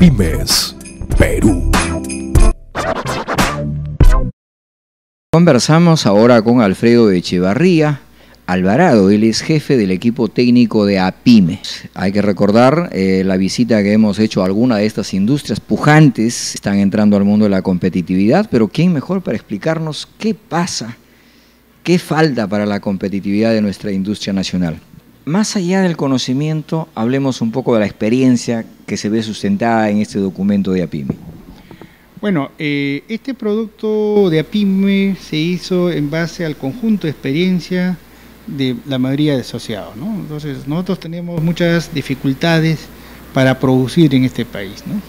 Apymes, Perú. Conversamos ahora con Alfredo Echevarría Alvarado, él es jefe del equipo técnico de Apymes. Hay que recordar la visita que hemos hecho a alguna de estas industrias pujantes, están entrando al mundo de la competitividad, pero ¿quién mejor para explicarnos qué pasa, qué falta para la competitividad de nuestra industria nacional? Más allá del conocimiento, hablemos un poco de la experiencia que se ve sustentada en este documento de Apymes. Bueno, este producto de Apymes se hizo en base al conjunto de experiencia de la mayoría de asociados, ¿no? Entonces, nosotros tenemos muchas dificultades para producir en este país, ¿no?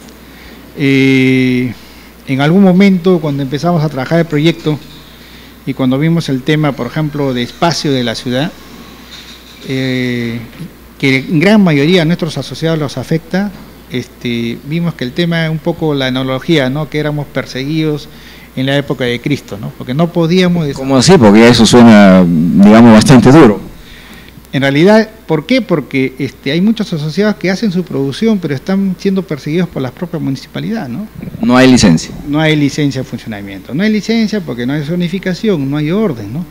En algún momento, cuando empezamos a trabajar el proyecto y cuando vimos el tema, por ejemplo, de espacio de la ciudad, que en gran mayoría a nuestros asociados los afecta, vimos que el tema es un poco la analogía, ¿no? Que éramos perseguidos en la época de Cristo, ¿no? Porque no podíamos... ¿Cómo así? Porque eso suena, digamos, bastante duro. En realidad, ¿por qué? Porque hay muchos asociados que hacen su producción, pero están siendo perseguidos por la propia municipalidad, ¿no? No hay licencia. No hay licencia de funcionamiento. No hay licencia porque no hay zonificación, no hay orden, ¿no?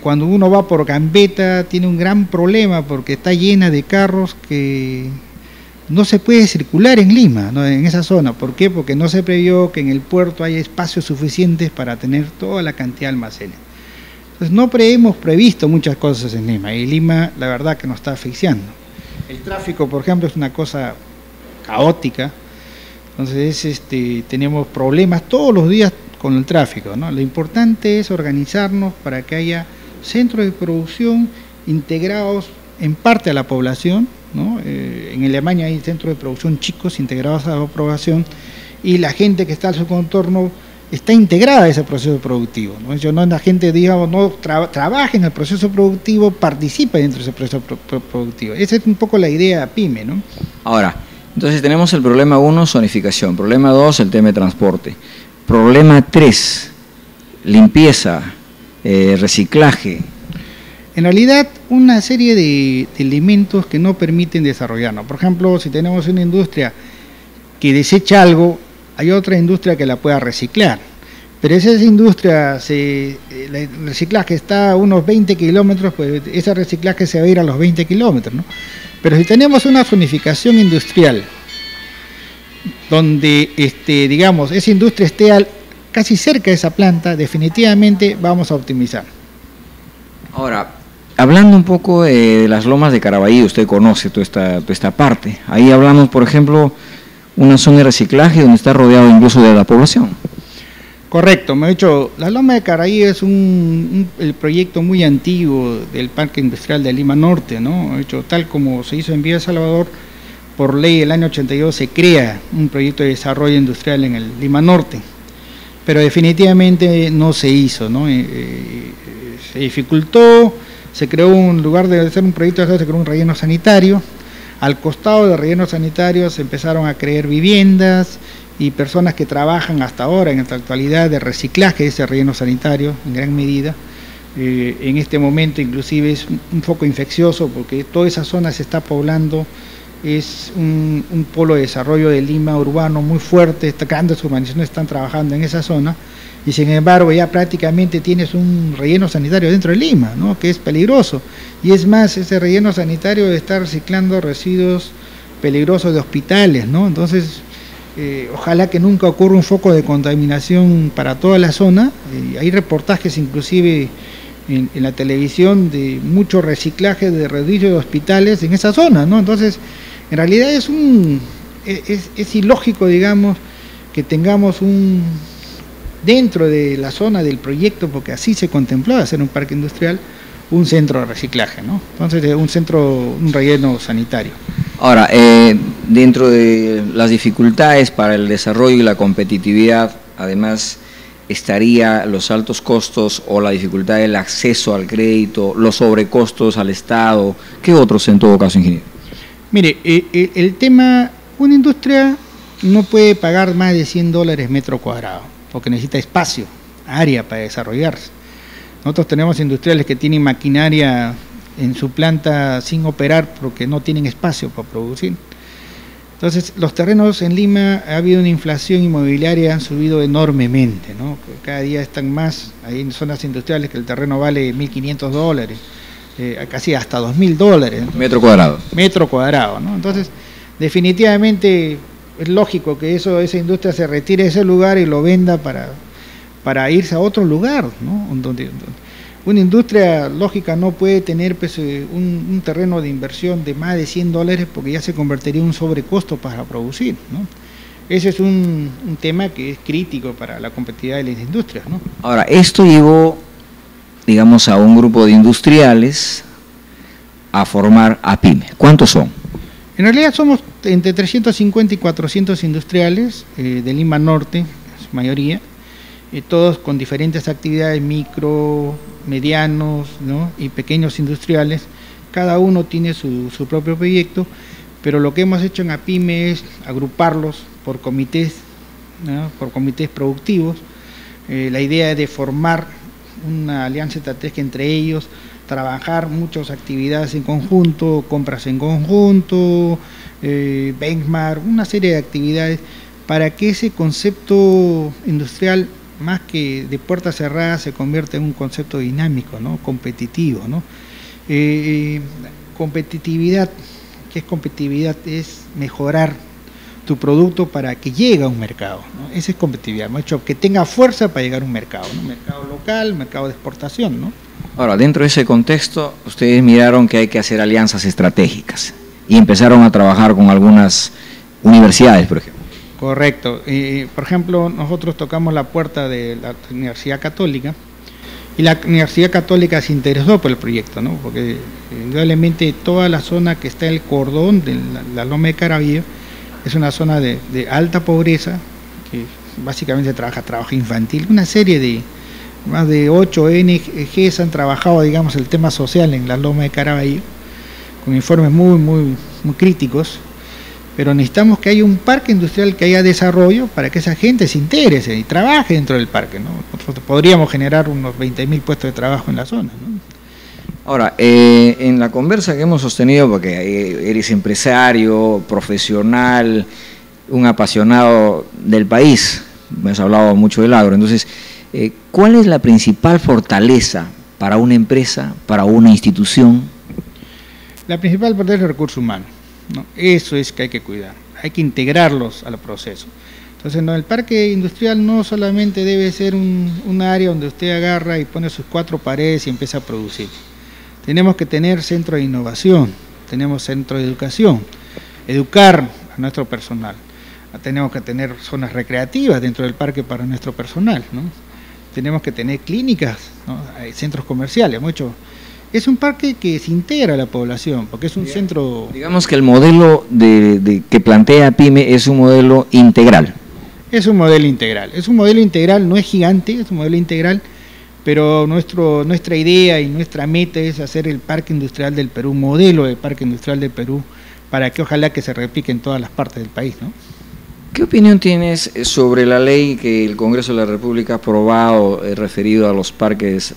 Cuando uno va por Gambetta tiene un gran problema porque está llena de carros que no se puede circular en Lima, ¿no? En esa zona. ¿Por qué? Porque no se previó que en el puerto haya espacios suficientes para tener toda la cantidad de almacenes. Entonces no hemos previsto muchas cosas en Lima, y Lima la verdad que nos está asfixiando. El tráfico, por ejemplo, es una cosa caótica, entonces tenemos problemas todos los días con el tráfico, ¿no? Lo importante es organizarnos para que haya centros de producción integrados en parte a la población, ¿no? En Alemania hay centros de producción chicos integrados a la población y la gente que está en su contorno está integrada a ese proceso productivo, ¿no? No la gente, digamos, no trabaja en el proceso productivo, participa dentro de ese proceso productivo. Esa es un poco la idea de Apymes, ¿no? Ahora, entonces tenemos el problema 1, zonificación. Problema 2, el tema de transporte. Problema 3, limpieza, reciclaje. En realidad, una serie de elementos que no permiten desarrollarnos. Por ejemplo, si tenemos una industria que desecha algo, hay otra industria que la pueda reciclar. Pero esa industria, el reciclaje está a unos 20 kilómetros, pues ese reciclaje se va a ir a los 20 kilómetros, ¿no? Pero si tenemos una zonificación industrial, donde, digamos, esa industria esté casi cerca de esa planta, definitivamente vamos a optimizar. Ahora, hablando un poco de las lomas de Caraballo, usted conoce toda esta parte. Ahí hablamos, por ejemplo, una zona de reciclaje donde está rodeado incluso de la población. Correcto, me he dicho, la loma de Caraballo es el proyecto muy antiguo del Parque Industrial de Lima Norte, ¿no? De hecho, tal como se hizo en Villa Salvador, por ley el año 82 se crea un proyecto de desarrollo industrial en el Lima Norte, pero definitivamente no se hizo, ¿no? Se dificultó, se creó un lugar de hacer un proyecto, se creó un relleno sanitario. Al costado del relleno sanitario se empezaron a crear viviendas y personas que trabajan hasta ahora, en esta actualidad, de reciclaje de ese relleno sanitario, en gran medida. En este momento inclusive es un foco infeccioso porque toda esa zona se está poblando, es un polo de desarrollo de Lima urbano muy fuerte, grandes urbanizaciones están trabajando en esa zona, y sin embargo ya prácticamente tienes un relleno sanitario dentro de Lima, ¿no? Que es peligroso, y es más, ese relleno sanitario está reciclando residuos peligrosos de hospitales, ¿no? Entonces, ojalá que nunca ocurra un foco de contaminación para toda la zona. Hay reportajes inclusive en la televisión de mucho reciclaje de residuos de hospitales en esa zona, ¿no? Entonces, en realidad es ilógico, digamos, que tengamos dentro de la zona del proyecto, porque así se contempló hacer un parque industrial, un centro de reciclaje, ¿no? Entonces, un relleno sanitario. Ahora, dentro de las dificultades para el desarrollo y la competitividad, además, estaría los altos costos o la dificultad del acceso al crédito, los sobrecostos al Estado. ¿Qué otros en todo caso, ingeniero? Mire, el tema, una industria no puede pagar más de $100 metro cuadrado, porque necesita espacio, área para desarrollarse. Nosotros tenemos industriales que tienen maquinaria en su planta sin operar porque no tienen espacio para producir. Entonces, los terrenos en Lima ha habido una inflación inmobiliaria, han subido enormemente, ¿no? Cada día están más, hay en zonas industriales que el terreno vale $1.500, casi hasta $2.000. Metro cuadrado. Metro cuadrado, ¿no? Entonces, definitivamente es lógico que esa industria se retire de ese lugar y lo venda para irse a otro lugar, ¿no? Donde una industria lógica no puede tener pues, un terreno de inversión de más de $100 porque ya se convertiría en un sobrecosto para producir, ¿no? Ese es un tema que es crítico para la competitividad de las industrias, ¿no? Ahora, esto llevó, digamos, a un grupo de industriales a formar APIME. ¿Cuántos son? En realidad somos entre 350 y 400 industriales de Lima Norte, su mayoría, todos con diferentes actividades, micro, medianos, ¿no? Y pequeños industriales. Cada uno tiene su propio proyecto, pero lo que hemos hecho en APIME es agruparlos por comités, ¿no? Por comités productivos. La idea es de formar una alianza estratégica entre ellos, trabajar muchas actividades en conjunto, compras en conjunto, benchmark, una serie de actividades para que ese concepto industrial, más que de puertas cerradas, se convierta en un concepto dinámico, ¿no? Competitivo, ¿no? Competitividad, ¿qué es competitividad? Es mejorar tu producto para que llegue a un mercado, ¿no? Esa es competitividad, hemos hecho que tenga fuerza para llegar a un mercado, ¿no? Mercado local, mercado de exportación, ¿no? Ahora, dentro de ese contexto, ustedes miraron que hay que hacer alianzas estratégicas y empezaron a trabajar con algunas universidades, por ejemplo. Correcto. Por ejemplo, nosotros tocamos la puerta de la Universidad Católica y la Universidad Católica se interesó por el proyecto, ¿no? Porque indudablemente toda la zona que está en el cordón de la Loma de Caraballo es una zona de alta pobreza, que básicamente trabajo infantil, una serie de más de 8 ONGs han trabajado, digamos, el tema social en la Loma de Caraballo, con informes muy críticos, pero necesitamos que haya un parque industrial que haya desarrollo para que esa gente se interese y trabaje dentro del parque, ¿no? Nosotros podríamos generar unos 20.000 puestos de trabajo en la zona, ¿no? Ahora, en la conversa que hemos sostenido, porque eres empresario, profesional, un apasionado del país, me has hablado mucho del agro, entonces, ¿cuál es la principal fortaleza para una empresa, para una institución? La principal fortaleza es el recurso humano, ¿no? Eso es que hay que cuidar, hay que integrarlos al proceso. Entonces, no, el parque industrial no solamente debe ser un área donde usted agarra y pone sus 4 paredes y empieza a producir. Tenemos que tener centro de innovación, tenemos centro de educación, educar a nuestro personal. Tenemos que tener zonas recreativas dentro del parque para nuestro personal, ¿no? Tenemos que tener clínicas, ¿no? Hay centros comerciales, mucho. Es un parque que se integra a la población, porque es un centro... Digamos que el modelo que plantea PYME es un modelo integral. Es un modelo integral, no es gigante, es un modelo integral, pero nuestra idea y nuestra meta es hacer el Parque Industrial del Perú, modelo de Parque Industrial del Perú, para que ojalá que se replique en todas las partes del país, ¿no? ¿Qué opinión tienes sobre la ley que el Congreso de la República ha aprobado referido a los parques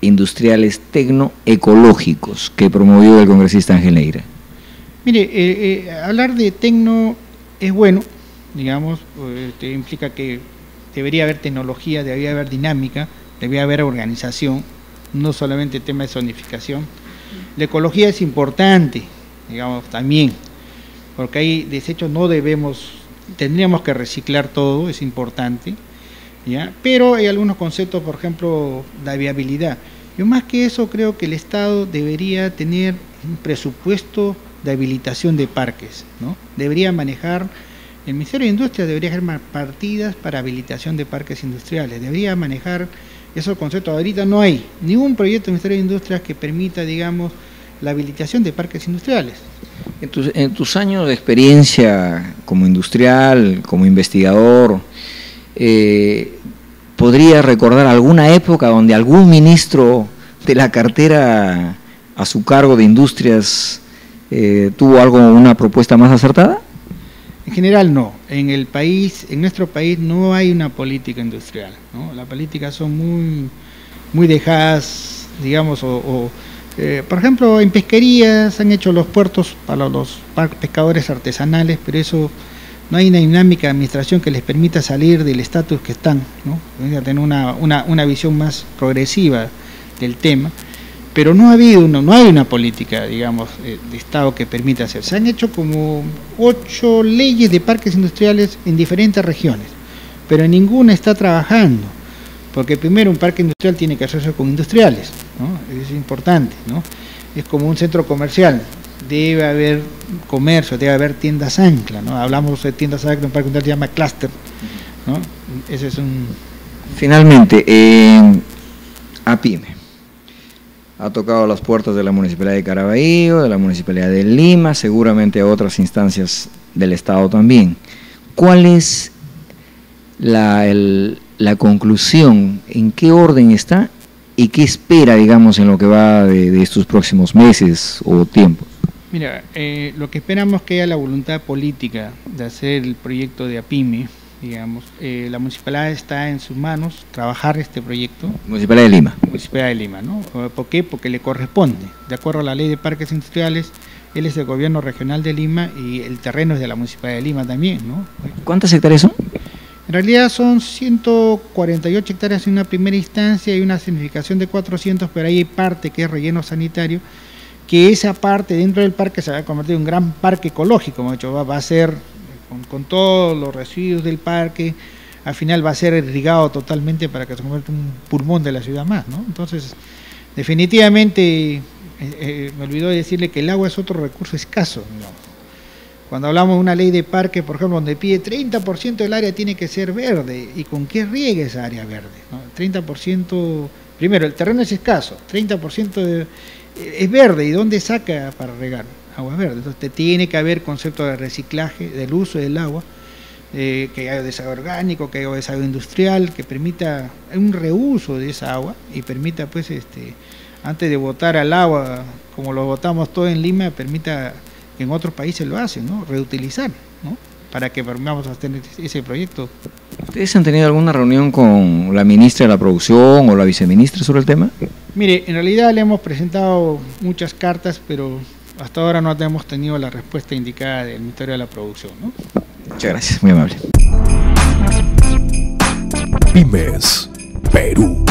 industriales tecnoecológicos que promovió el congresista Ángel Neira? Mire, hablar de tecno es bueno, digamos, implica que debería haber tecnología, debería haber dinámica, debería haber organización, no solamente tema de zonificación. La ecología es importante, digamos, también, porque hay desechos tendríamos que reciclar todo, es importante, ¿ya? Pero hay algunos conceptos, por ejemplo, la viabilidad. Yo más que eso creo que el Estado debería tener un presupuesto de habilitación de parques, ¿no? Debería manejar, el Ministerio de Industria debería hacer partidas para habilitación de parques industriales, debería manejar esos conceptos. Ahorita no hay ningún proyecto del Ministerio de Industria que permita, digamos, la habilitación de parques industriales. En tus años de experiencia como industrial, como investigador, ¿podrías recordar alguna época donde algún ministro de la cartera a su cargo de industrias tuvo una propuesta más acertada? En general no. En nuestro país no hay una política industrial, ¿no? Las políticas son muy dejadas, digamos, o Por ejemplo, en pesquerías han hecho los puertos para los pescadores artesanales, pero eso no hay una dinámica de administración que les permita salir del estatus que están, ¿no? Tener una visión más progresiva del tema, pero no hay una política, digamos, de Estado que permita hacer. Se han hecho como 8 leyes de parques industriales en diferentes regiones, pero ninguna está trabajando, porque primero un parque industrial tiene que hacerse con industriales, ¿no? Es importante, ¿no? Es como un centro comercial, debe haber comercio, debe haber tiendas ancla, ¿no? Hablamos de tiendas ancla, un parque industrial se llama clúster, ¿no? Ese es un... Finalmente, APIME ha tocado las puertas de la Municipalidad de Caraballo, de la Municipalidad de Lima, seguramente a otras instancias del Estado también. ¿Cuál es la conclusión? ¿En qué orden está? ¿Y qué espera, digamos, en lo que va de estos próximos meses o tiempos? Mira, lo que esperamos es que haya la voluntad política de hacer el proyecto de APIME, digamos. La municipalidad está en sus manos trabajar este proyecto. Municipalidad de Lima. Municipalidad de Lima, ¿no? ¿Por qué? Porque le corresponde. De acuerdo a la ley de parques industriales, él es del gobierno regional de Lima y el terreno es de la Municipalidad de Lima también, ¿no? ¿Cuántas hectáreas son? En realidad son 148 hectáreas en una primera instancia y una significación de 400, pero ahí hay parte que es relleno sanitario, que esa parte dentro del parque se va a convertir en un gran parque ecológico, como he dicho, va a ser con todos los residuos del parque, al final va a ser irrigado totalmente para que se convierta en un pulmón de la ciudad más, ¿no? Entonces, definitivamente, me olvidó decirle que el agua es otro recurso escaso, ¿no? Cuando hablamos de una ley de parque, por ejemplo, donde pide 30% del área tiene que ser verde, ¿y con qué riega esa área verde? ¿No? 30%, primero, el terreno es escaso, 30% es verde, ¿y dónde saca para regar? Agua verde. Entonces tiene que haber concepto de reciclaje, del uso del agua, que haya desagüe orgánico, que haya desagüe industrial, que permita un reuso de esa agua y permita, pues, antes de botar al agua, como lo botamos todo en Lima, permita que en otros países lo hacen, ¿no? Reutilizar, ¿no? Para que vamos a tener ese proyecto. ¿Ustedes han tenido alguna reunión con la ministra de la Producción o la viceministra sobre el tema? Mire, en realidad le hemos presentado muchas cartas, pero hasta ahora no hemos tenido la respuesta indicada del Ministerio de la Producción, ¿no? Muchas gracias, muy amable. Pymes Perú.